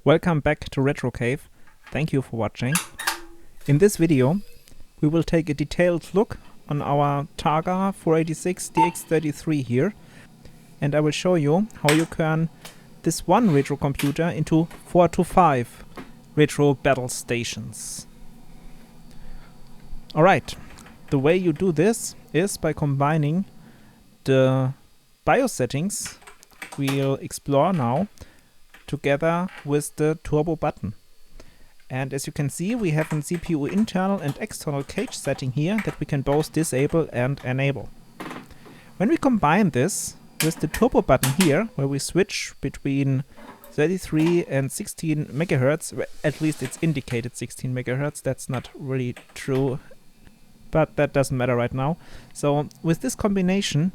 Welcome back to Retro Cave. Thank you for watching. In this video, we will take a detailed look on our Targa 486 DX33 here, and I will show you how you turn this one retro computer into 4 to 5 retro battle stations. Alright, the way you do this is by combining the BIOS settings we'll explore now together with the turbo button. And as you can see, we have a CPU internal and external cache setting here that we can both disable and enable. When we combine this with the turbo button here, where we switch between 33 and 16 MHz, at least it's indicated 16 MHz, that's not really true, but that doesn't matter right now. So with this combination,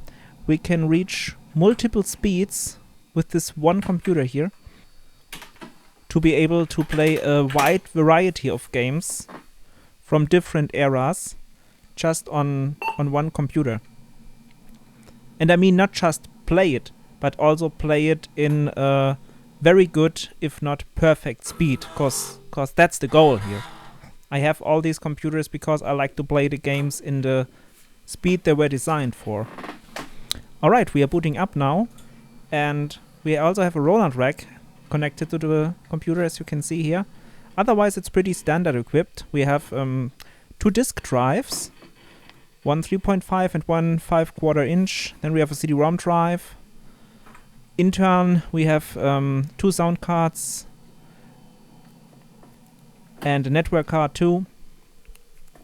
we can reach multiple speeds with this one computer here to be able to play a wide variety of games from different eras just on one computer. And I mean not just play it, but also play it in a very good, if not perfect speed, cause that's the goal here. I have all these computers because I like to play the games in the speed they were designed for. Alright, we are booting up now, and we also have a Roland rack connected to the computer, as you can see here. Otherwise it's pretty standard equipped. We have 2 disk drives, one 3.5 and one 5/4 inch. Then we have a CD-ROM drive. Intern we have 2 sound cards and a network card too.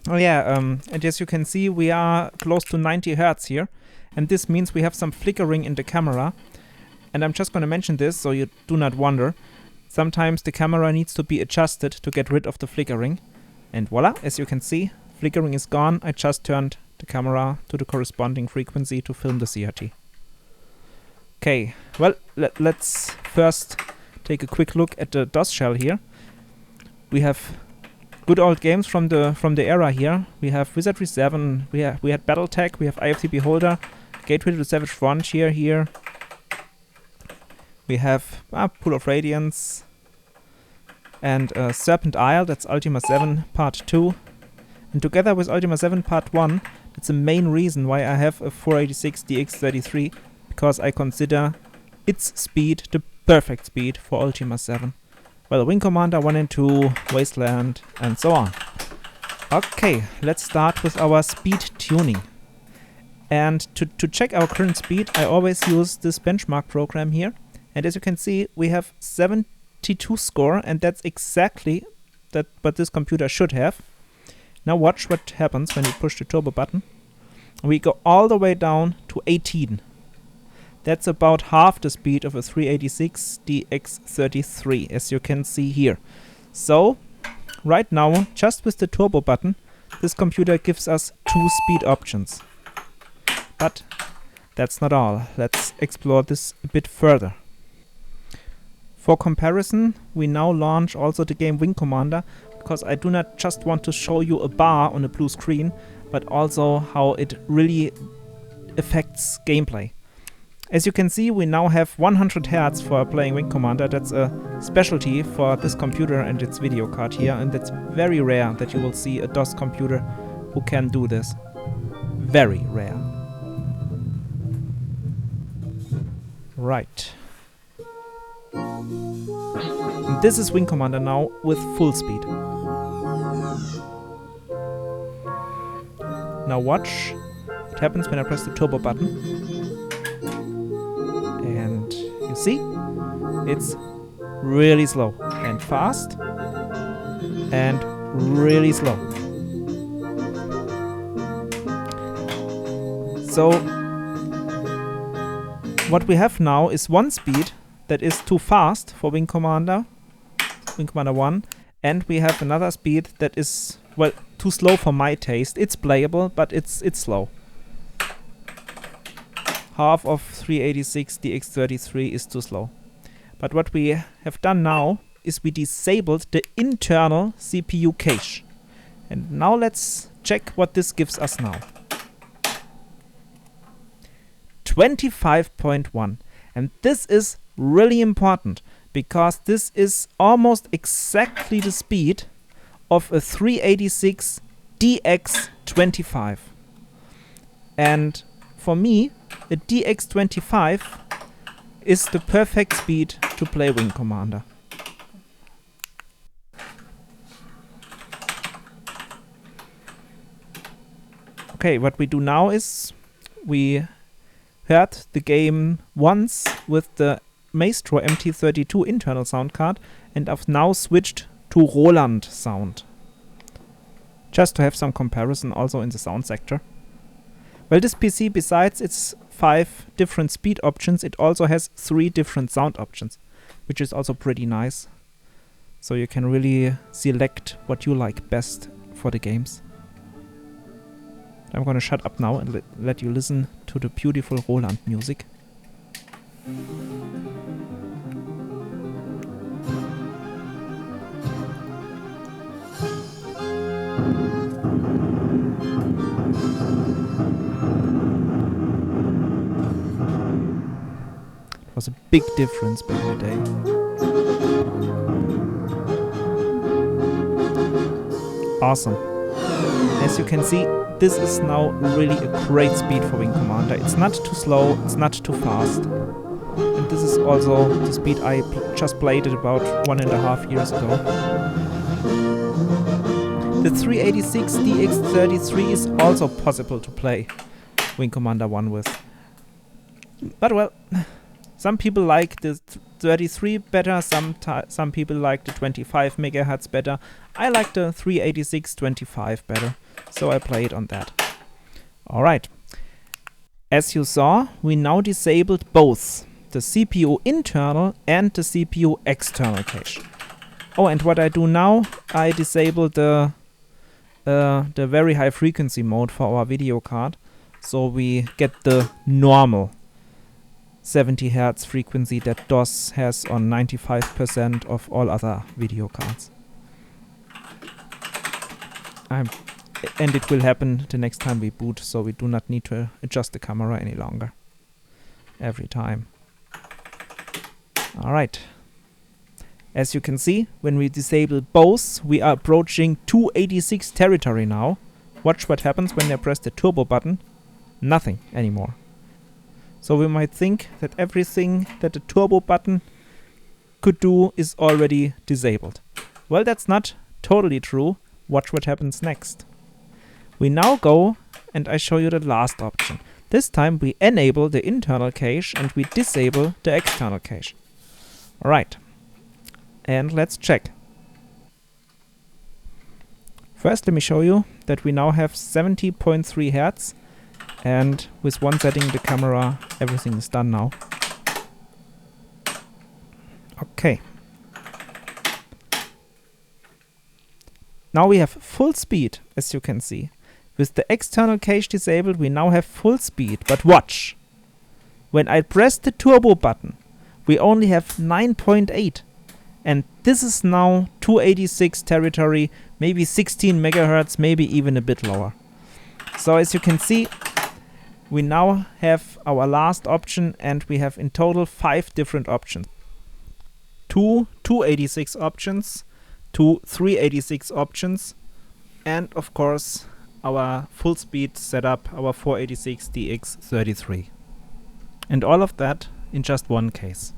Oh yeah, and as you can see, we are close to 90 Hz here, and this means we have some flickering in the camera. And I'm just going to mention this so you do not wonder. Sometimes the camera needs to be adjusted to get rid of the flickering. And voila, as you can see, flickering is gone. I just turned the camera to the corresponding frequency to film the CRT. Okay, well, let's first take a quick look at the DOS shell here. We have good old games from the era here. We have Wizardry 7, we had Battletech, we have IFC Beholder, Gateway to the Savage Frontier here. We have Pool of Radiance and Serpent Isle, that's Ultima 7 Part 2. And together with Ultima 7 Part 1, that's the main reason why I have a 486 DX33, because I consider its speed the perfect speed for Ultima 7. Well, Wing Commander 1 and 2, Wasteland, and so on. Okay, let's start with our speed tuning. And to check our current speed, I always use this benchmark program here. And as you can see, we have 72 score, and that's exactly what this computer should have. Now watch what happens when you push the turbo button. We go all the way down to 18. That's about half the speed of a 386 DX33, as you can see here. So, right now, just with the turbo button, this computer gives us 2 speed options. But that's not all. Let's explore this a bit further. For comparison, we now launch also the game Wing Commander, because I do not just want to show you a bar on a blue screen, but also how it really affects gameplay. As you can see, we now have 100 Hz for playing Wing Commander. That's a specialty for this computer and its video card here, and it's very rare that you will see a DOS computer who can do this. Very rare. Right. This is Wing Commander now with full speed. Now watch what happens when I press the turbo button. And you see, it's really slow and fast and really slow. So what we have now is one speed that is too fast for Wing Commander 1, and we have another speed that is, well, too slow for my taste. It's playable, but it's slow. Half of 386 DX33 is too slow. But what we have done now is we disabled the internal CPU cache. And now let's check what this gives us now. 25.1. And this is really important, because this is almost exactly the speed of a 386 DX25. And for me, a DX25 is the perfect speed to play Wing Commander. Okay, what we do now is we heard the game once with the Maestro MT32 internal sound card and I've now switched to Roland sound. Just to have some comparison also in the sound sector. Well, this PC, besides its 5 different speed options, it also has 3 different sound options, which is also pretty nice. So you can really select what you like best for the games. I'm gonna shut up now and let you listen to the beautiful Roland music. It was a big difference back in the day. Awesome. As you can see, this is now really a great speed for Wing Commander. It's not too slow, it's not too fast. And this is also the speed I just played it about 1.5 years ago. The 386 DX33 is also possible to play Wing Commander 1 with. But well, some people like the 33 better, some people like the 25 MHz better. I like the 386 25 better, so I play it on that. Alright. As you saw, we now disabled both the CPU internal and the CPU external cache. Oh, and what I do now, I disable the very high frequency mode for our video card, so we get the normal 70 Hz frequency that DOS has on 95% of all other video cards. And it will happen the next time we boot, so we do not need to adjust the camera any longer. Every time. Alright. As you can see, when we disable both, we are approaching 286 territory now. Watch what happens when I press the turbo button. Nothing anymore. So we might think that everything that the turbo button could do is already disabled. Well, that's not totally true. Watch what happens next. We now go and I show you the last option. This time we enable the internal cache and we disable the external cache. Alright. And let's check. First, let me show you that we now have 70.3 Hz. And with one setting the camera, everything is done now. Okay. Now we have full speed, as you can see. With the external cache disabled, we now have full speed. But watch. When I press the turbo button, we only have 9.8. And this is now 286 territory, maybe 16 MHz, maybe even a bit lower. So as you can see, we now have our last option and we have in total 5 different options. 2 286 options, 2 386 options, and of course our full speed setup, our 486 DX33. And all of that in just one case.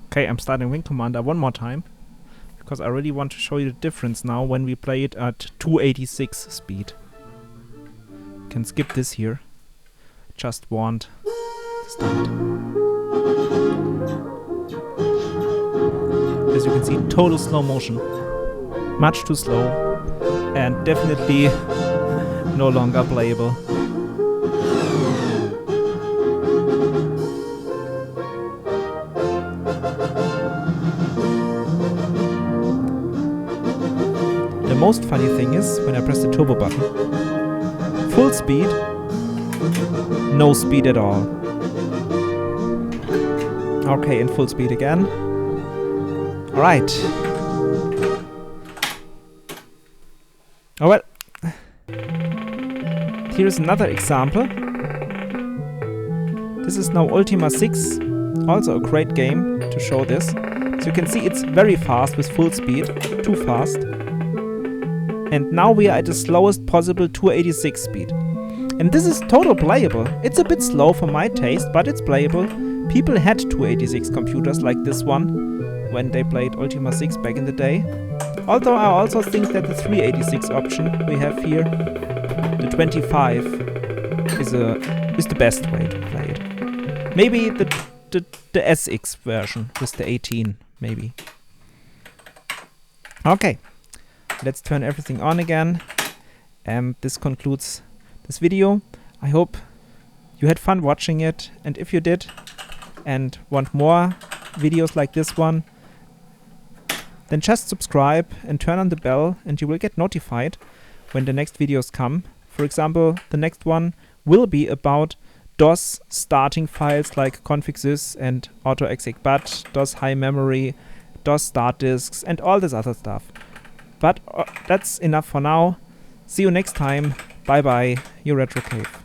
Okay, I'm starting Wing Commander one more time, because I really want to show you the difference now when we play it at 286 speed. Can skip this here. Just want to start. As you can see, total slow motion. Much too slow. And definitely no longer playable. The most funny thing is when I press the turbo button. Full speed, no speed at all. Okay, in full speed again. Alright. Oh well. Here's another example. This is now Ultima 6, also a great game. to show this. So you can see it's very fast with full speed, too fast. And now we are at the slowest possible 286 speed. And this is total playable. It's a bit slow for my taste, but it's playable. People had 286 computers like this one when they played Ultima 6 back in the day. Although I also think that the 386 option we have here, the 25, is the best way to play it. Maybe the SX version with the 18, maybe. Okay, let's turn everything on again. And this concludes this video. I hope you had fun watching it, and if you did and want more videos like this one, then just subscribe and turn on the bell and you will get notified when the next videos come. For example, the next one will be about DOS starting files like configsys and autoexec.bat, DOS high memory, DOS start disks, and all this other stuff. But that's enough for now. See you next time. Bye bye, your Retro Cave.